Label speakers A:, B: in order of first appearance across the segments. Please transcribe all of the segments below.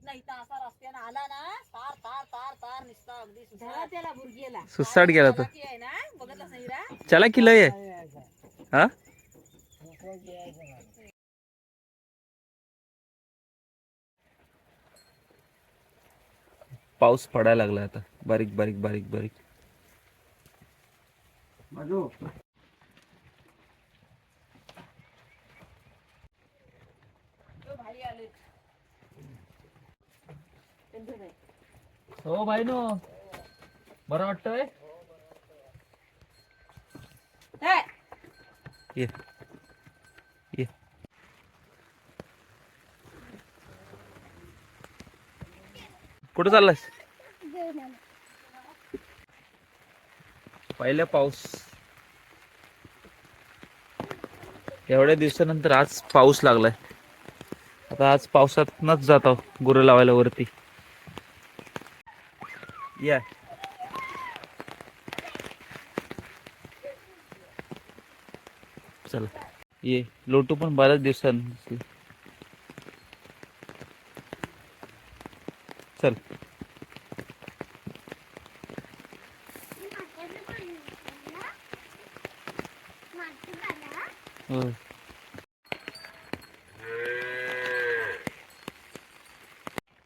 A: नाही तर असा रस्त्याने आला ना तार तार तार तार निसता अगदी त्याला बुरगीला
B: सुसाट गेला तो.
A: आहे ना बघतलास नाही रा
B: चला किलो आहे हा. पाऊस पडायला लागला आता बारीक बारीक बारीक बारीक. हो भाई नो बरं वाटतंय. ये ये कुठं चाललास. पहिला पाऊस एवढ्या दिवसानंतर आज पाऊस लागलाय. आता आज पावसातनच जातो गुरं लावायला वरती. या चला ये लोटू पण बऱ्याच दिवसांनी. चल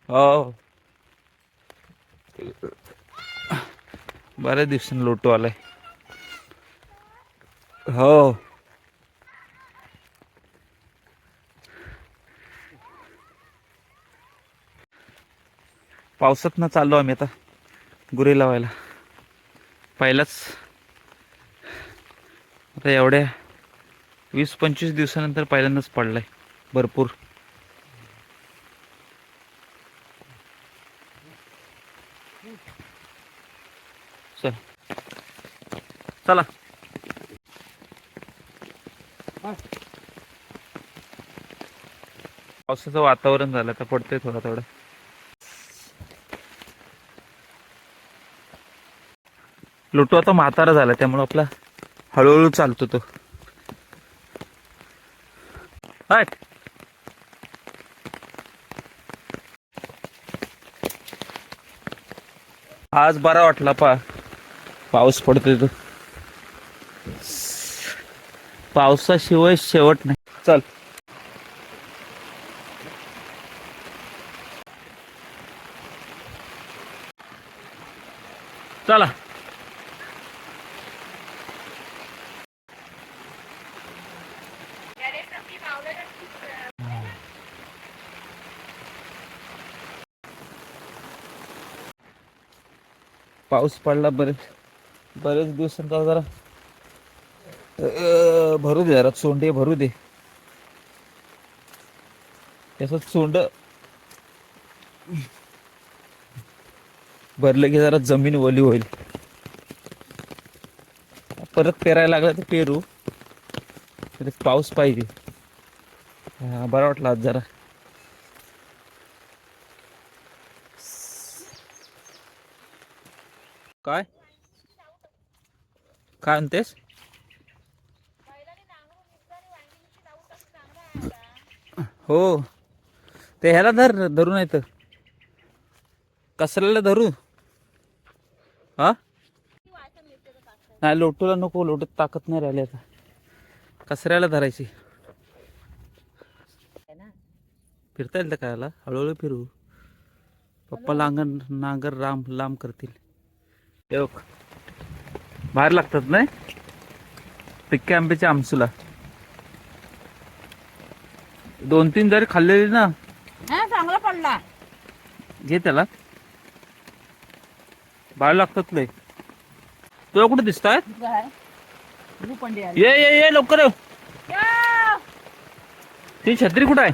B: हो बऱ्याच दिवसांनी लोटू आलाय. हो पावसात ना चाललो आम्ही आता गुरे लावायला. पहिलाच आता एवढ्या 20-25 दिवसानंतर पहिल्यांदाच पडलाय भरपूर. चल चला पावसाचं वातावरण झालं आता पडतंय थोडा थोडा. लोटू आता म्हातारा झाला त्यामुळे आपला हळूहळू चालतो तो. हट आज बरा वाटला पाऊस पडतोय तो. पावसाशिवाय शेवट नाही. चल चला पाऊस पडला बरेच दिवसांचा. जरा भरू दे जरा सोंडे भरू दे. त्याच सोंड भरलं की जरा जमीन ओली होईल. परत पेरायला लागला तर पेरू. पाऊस पाहिजे. हा बरा वाटला आज जरा. काय काय म्हणतेस. हो ते ह्याला धरून येतं कसऱ्याला धरू. हा नाही लोटूला नको. लोटूत ताकद नाही राहिली आता. कसऱ्याला धरायची. फिरता येईल तर कायला हळूहळू फिरू. पप्पा नांगर लांब करतील. बाहेर लागतात नाही पिक्के आंब्याच्या आमसूला. 2-3 जरी खाल्लेली ना
A: चांगला पडला.
B: घे त्याला. बाहेर लागतात लय. तुला कुठे दिसताय. ये ये ये लवकर ये. ती छत्री कुठं आहे.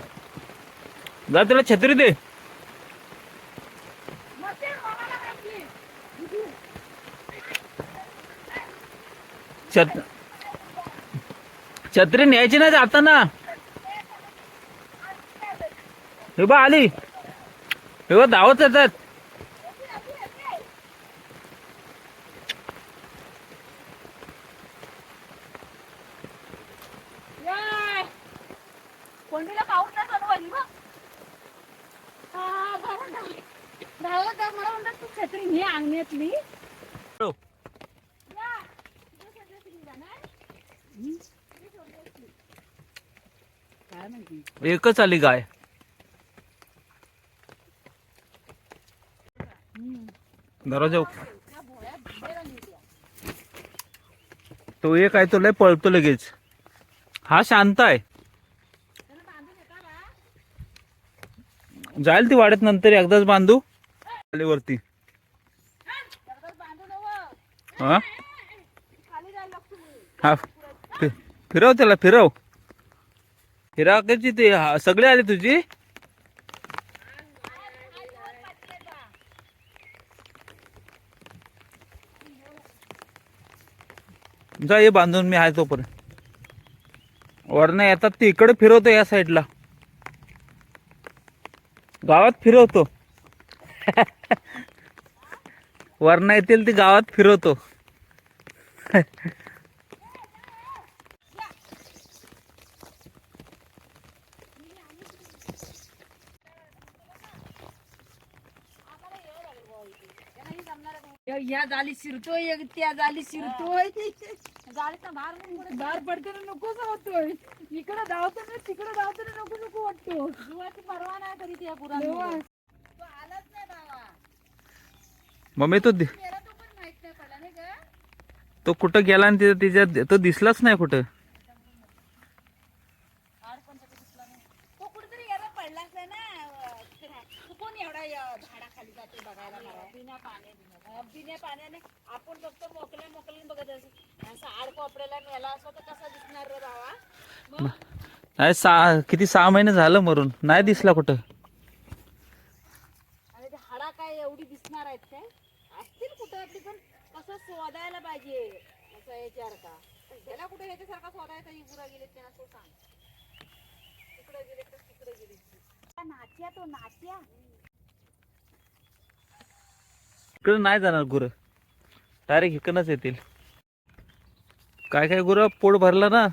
B: जा त्याला छत्री दे. छत्री न्यायची नाही जाताना. हे बा आली. हे बा धावत येतात.
A: कोंडीला पाऊस नाही चालू. धावला तर मला म्हणतात तू छत्री घे अंगण्यातली.
B: हो.
A: काय माहिती
B: एकच आली गाय. दरवाजा
A: त्या भोळ्या भिडेला नेल्या.
B: तो एक आहे तो लय पळतो लगेच. हा शांत आहे.
A: त्याला बांधून येता बा.
B: जाईल ती वाड्यात नंतर एकदाच बांधू खाली वरती.
A: एकदाच बांधू नवं.
B: हा
A: खाली जायला लागतो मी.
B: हा फिरव त्याला फिरव. फिराकायची ते सगळे आले तुझी. जा ये बांधून मी आहे तोपर्यंत. वरनं येतात ते इकडे फिरवतो या साईडला. गावात फिरवतो. वरनं येतील ती गावात फिरवतो.
A: या जाली शिरतोय एक त्या जाली शिरतोय. जालीचा भार पडतो ना नकोच होतोय. इकडे धावतो ना तिकडे धावतो ना नको नको वाटतो. जीवाची परवा नाही तरी त्या गुरांना. तो आलाच नाही बाबा.
B: मम्मी तो
A: मेला तो पण माहित नाही पडला नाही का.
B: तो कुठं गेला आणि तिच्या तो दिसलाच नाही कुठं.
A: तो कुठेतरी याला पडलाच नाही ना. तू कोण एवढा झाडाखाली जाते बघायला मला. बिना पाण्याने आपण फक्त मोकळे बघत असं आड कोपऱ्याला मेला असं तर कसा दिसणार रे बाबा.
B: नाही किती 6 महिने झालं मरून नाही दिसला कुठं.
A: आणि ते हाडा काय एवढी दिसणार आहेत काय. असतील कुठं आपली पण कसं शोधायला पाहिजे असं याच्यासारखा. त्याला कुठे ह्याच्यासारखा शोधायचा. ही गुरा गेले त्यांना तो सांग. तिकडे गेले तर तिकडे गेले. नाच्या तो नाच्या.
B: इकडे नाही जाणार गुरं. डायरेक्ट इकडनंच येतील. काय काय गुरं पोट भरलं ना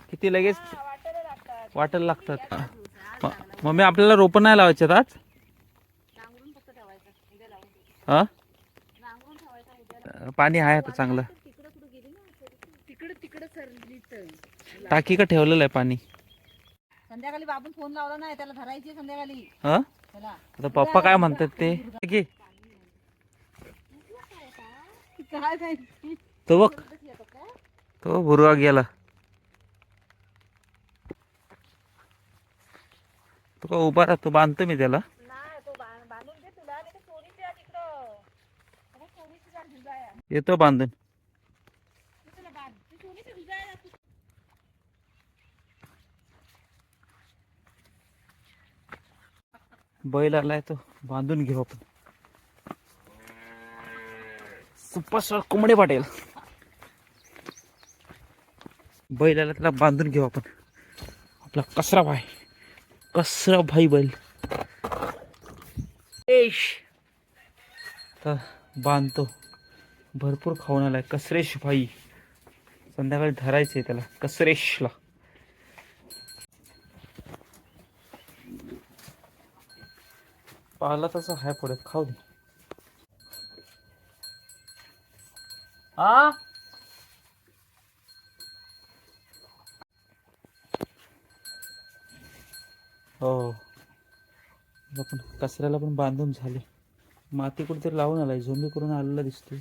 B: किती लगेच
A: वाटायला लागतात.
B: वाटायला लागतात. मम्मी आपल्याला रोपं नाही लावायचे आज.
A: नांगरून फक्त ठेवायचं. उद्या लावून.
B: हा
A: नांगरून ठेवायचा उद्या.
B: पाणी आहे आता चांगलं.
A: तिकडे कुठे गेली ना. तिकडे सरली तर.
B: टाकी का ठेवलेलं आहे पाणी.
A: संध्याकाळी बाबून फोन लावला नाही त्याला धरायची संध्याकाळी.
B: हा
A: त्याला
B: आता पप्पा काय म्हणतात ते घे.
A: काय माहिती.
B: तो बघ तो भुरगा गेला. तो का उभा राहतो. बांधतो मी त्याला.
A: नाही तो बांधून दे तुला. नाही तर सोनीची आहे तिकडं. सोनीची जाण भिजाया.
B: येतो बांधून.
A: तुला बांध. सोनीची भिजाया.
B: बैल आलाय तो बांधून घेऊ आपण. सुपरस्टार कोंबडे पाटील बैल आला त्याला बांधून घेऊ आपण. आपला कसरा भाई बैल तर बांधतो. भरपूर खाऊन आलाय कसरेश भाई. संध्याकाळी धरायचंय त्याला कसरेशला. पाहिला तसा हाय पुढे खाऊ दे. हा हो आपण कचऱ्याला पण बांधून झाले. माती कुठेतरी लावून आलाय. झोंबी करून आलेला दिसतोय.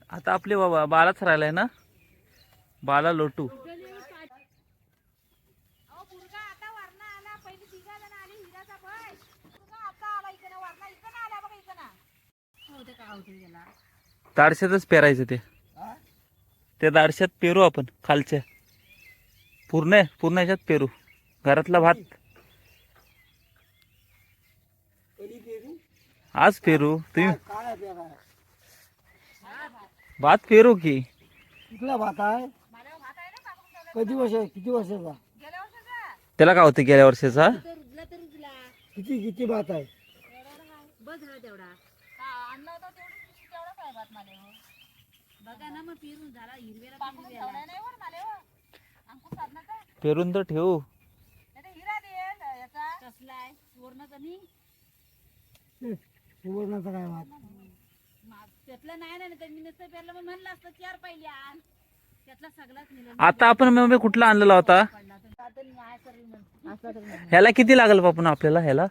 B: आता आपले बाबा बालाच राहिलाय ना. बाला लोटू. दाडशातच पेरायचं ते. त्या दाडशात पेरू आपण खालच्या पूर्ण ह्याच्यात पेरू. घरातला भात आज पेरू. तुम्ही भात पेरू की.
C: कुठला भात आहे. किती वर्षाचा.
B: त्याला काय होतं गेल्या वर्षाचा.
C: किती भात आहे.
A: आणलं होतं तेवढंच आहे भात मला हो. बघा ना मग पेरून झाला हिरवेला नाही वर मला हो. अंकुश साधनाचा
B: पेरून तर ठेवू.
A: नाही हिरा दे याचा कसला आहे सुवर्णाचा नाही
C: सुवर्णाचा काय भात
A: त्यातलं नाही ना त्यांनी नुसतं पेरलं मग म्हणलं असतं 4 पहिली आण त्यातला सगळाच नेलं
B: आता आपण मग कुठला आणलेला होता?
A: आता न्याय करेल म्हणते असं तरी म्हणते.
B: ह्याला किती लागेल बापून आपल्याला ह्याला?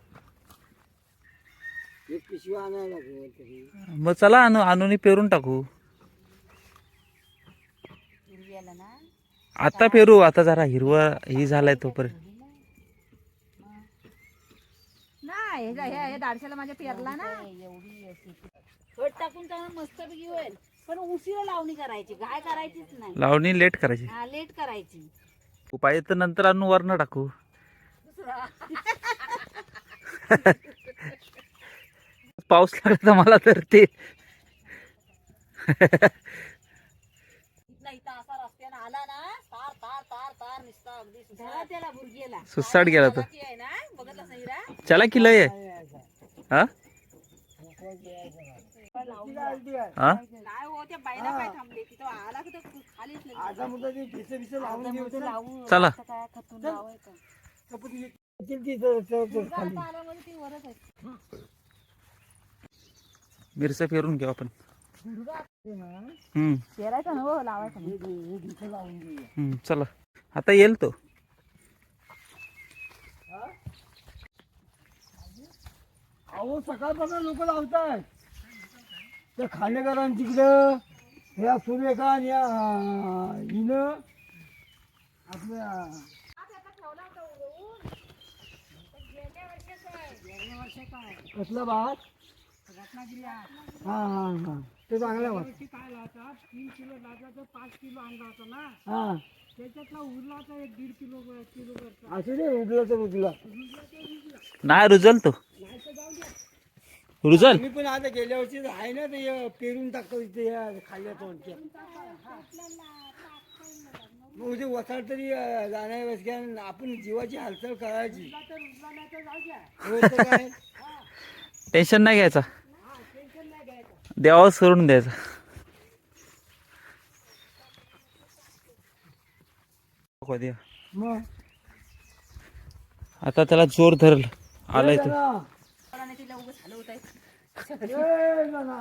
C: एक पिशवी आणायला लागेल तरी.
B: मग चला आणून पेरून टाकू.
A: हिरव्याला ना
B: आता पेरू, आता जरा हिरवा ही झालाय तोपर्यंत.
A: नाही हे दाडशाला माझ्या पेरला ना एवढी खत टाकून चांगलं मस्त पैकी होईल पण उशिरा लावणी करायची घाय करायचीच नाही
B: लावणी लेट करायची.
A: हा लेट करायची
B: पाहिजे तर नंतर आणून वरण टाकू.
A: दुसरा
B: पाऊस लागला तर मला तर ते
A: इथला इथं असा रस्त्यानं आला ना तार तार तार तार निसता अगदी सुसाट त्याला बुरगीला
B: सुसाट गेला तो.
A: की आहे ना बघत असं हिरा
B: चला की लय आहे. हा हा
A: नाही हो त्या बाईला काय थांबले तिथं आला की तो खालीच लगेच.
C: आता मुद्दा ते पिसे पिसे लावून देऊ
A: ते लावून
B: चला.
A: आता काय खतून लावायचं
C: खाली
A: आला म्हणजे ती वरच आहे
B: मिरच्या पेरून घेऊ आपण.
A: पेरायचं ना हो लावायचं नाही.
B: चला आता येईल तो.
C: अहो सकाळपासून लोक लावताय त्या खांडेकरांच्याकडं ह्या सुरेखा आणि या हिनं आपल्या कसला भात हा हा हा ते चांगला भात
D: काय लावतात 3 किलो लावतात 5 किलो आणला होता ना
C: हा
D: त्याच्यातला उरला तर 1.5 किलो करता
C: असू दे उरलं तर उरलं
B: नाही रुजल तो. रुजल
C: मी पण आता गेल्या वर्षी आहे ना ते पेरून टाकतो इथे या खाल्ल्या तोंडच्या मग उद्या वसाड तरी जाण्या वेळेस आपण जीवाची हालचाल करायची हो तर काय
B: टेन्शन नाही घ्यायचा. देवावर सोडून द्यायचा. कधी
C: मग
B: आता त्याला जोर धरल आलाय तो.
A: आणि तिला उगाच हलवत आहे
C: ए नाना.